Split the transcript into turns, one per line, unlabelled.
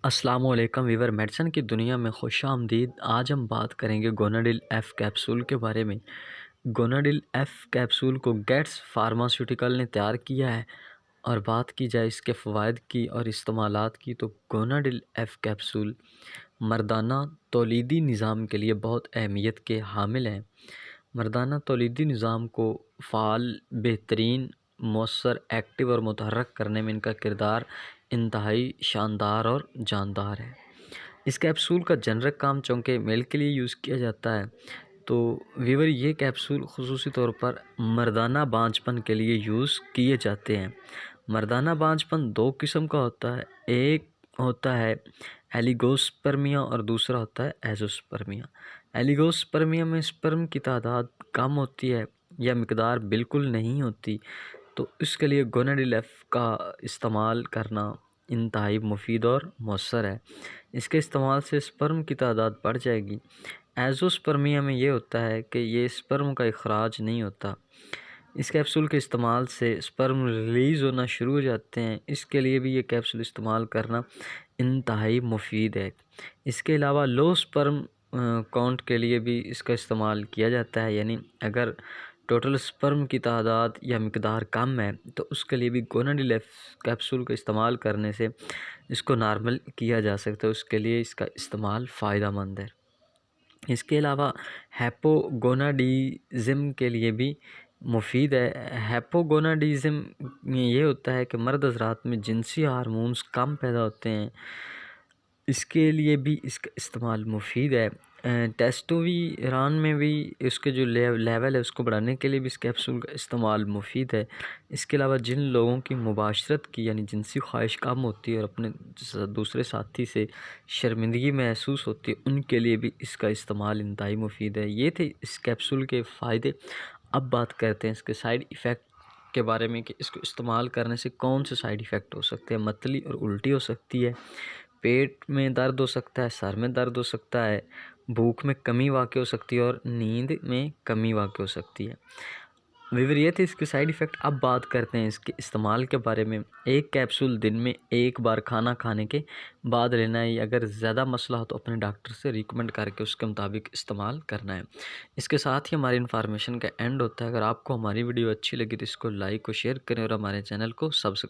अस्सलामुअलैकुम Weaver. Medicine की दुनिया में खुशामदीद। आज हम बात करेंगे गोनाडिल एफ कैप्सूल के बारे में। गोनाडिल एफ कैप्सूल को गेट्स फार्मास्यूटिकल ने तैयार किया है। और बात की जाए इसके फ़वाइद की और इस्तेमालात की, तो गोनाडिल एफ कैप्सूल मर्दाना तौलीदी निज़ाम के लिए बहुत अहमियत के हामिल हैं। मर्दाना तौलीदी निज़ाम को फ़ाल, बेहतरीन, मौसर, एक्टिव और मुतहर्रक करने में इनका किरदार इंतहाई शानदार और जानदार है। इस कैप्सूल का जनरिक काम चौंके मेल के लिए यूज़ किया जाता है। तो वीवर, ये कैप्सूल खुसूसी तौर पर मर्दाना बांझपन के लिए यूज़ किए जाते हैं। मर्दाना बांझपन दो किस्म का होता है। एक होता है एलिगोस्पर्मिया और दूसरा होता है एज़ोस्पर्मिया। एलिगोस्पर्मिया में स्पर्म की तादाद कम होती है या मिकदार बिल्कुल नहीं होती, तो इसके लिए गोनाडिल एफ का इस्तेमाल करना इंतहाई मुफीद और मौसर है। इसके इस्तेमाल से स्पर्म की तादाद बढ़ जाएगी। एज़ोस्पर्मिया में ये होता है कि ये स्पर्म का इखराज नहीं होता। इस कैप्सूल के इस्तेमाल से स्पर्म रिलीज़ होना शुरू हो जाते हैं। इसके लिए भी ये कैप्सूल इस्तेमाल करना इंतहाई मुफीद है। इसके अलावा लो स्पर्म काउंट के लिए भी इसका इस्तेमाल किया जाता है, यानी अगर टोटल स्पर्म की तादाद या मिकदार कम है तो उसके लिए भी गोनाडिल एफ कैप्सूल का इस्तेमाल करने से इसको नॉर्मल किया जा सकता है। उसके लिए इसका इस्तेमाल फ़ायदेमंद है। इसके अलावा हैपोगोनाडिज़म के लिए भी मुफीद है। हैपोगोनाडिज़म में ये होता है कि मर्द हज़रात में जिनसी हार्मोन्स कम पैदा होते हैं, इसके लिए भी इसका इस्तेमाल मुफीद है। टेस्टोस्टेरोन में भी इसके जो लेवल है उसको बढ़ाने के लिए भी इस कैप्सूल का इस्तेमाल मुफीद है। इसके अलावा जिन लोगों की मुबाशरत की यानी जिनसी ख्वाहिश कम होती है और अपने दूसरे साथी से शर्मिंदगी महसूस होती है, उनके लिए भी इसका इस्तेमाल इंतहाई मुफीद है। ये थे इस कैप्सूल के फ़ायदे। अब बात करते हैं इसके साइड इफ़ेक्ट के बारे में कि इसको इस्तेमाल करने से कौन से साइड इफ़ेक्ट हो सकते हैं। मतली और उल्टी हो सकती है, पेट में दर्द हो सकता है, सर में दर्द हो सकता है, भूख में कमी वाक़ई हो सकती है और नींद में कमी वाक़ई हो सकती है। वीवर, ये थे इसके साइड इफ़ेक्ट। अब बात करते हैं इसके इस्तेमाल के बारे में। एक कैप्सूल दिन में एक बार खाना खाने के बाद लेना है। अगर ज़्यादा मसला हो तो अपने डॉक्टर से रिकमेंड करके उसके मुताबिक इस्तेमाल करना है। इसके साथ ही हमारी इन्फॉर्मेशन का एंड होता है। अगर आपको हमारी वीडियो अच्छी लगी तो इसको लाइक और शेयर करें और हमारे चैनल को सब्सक्राइब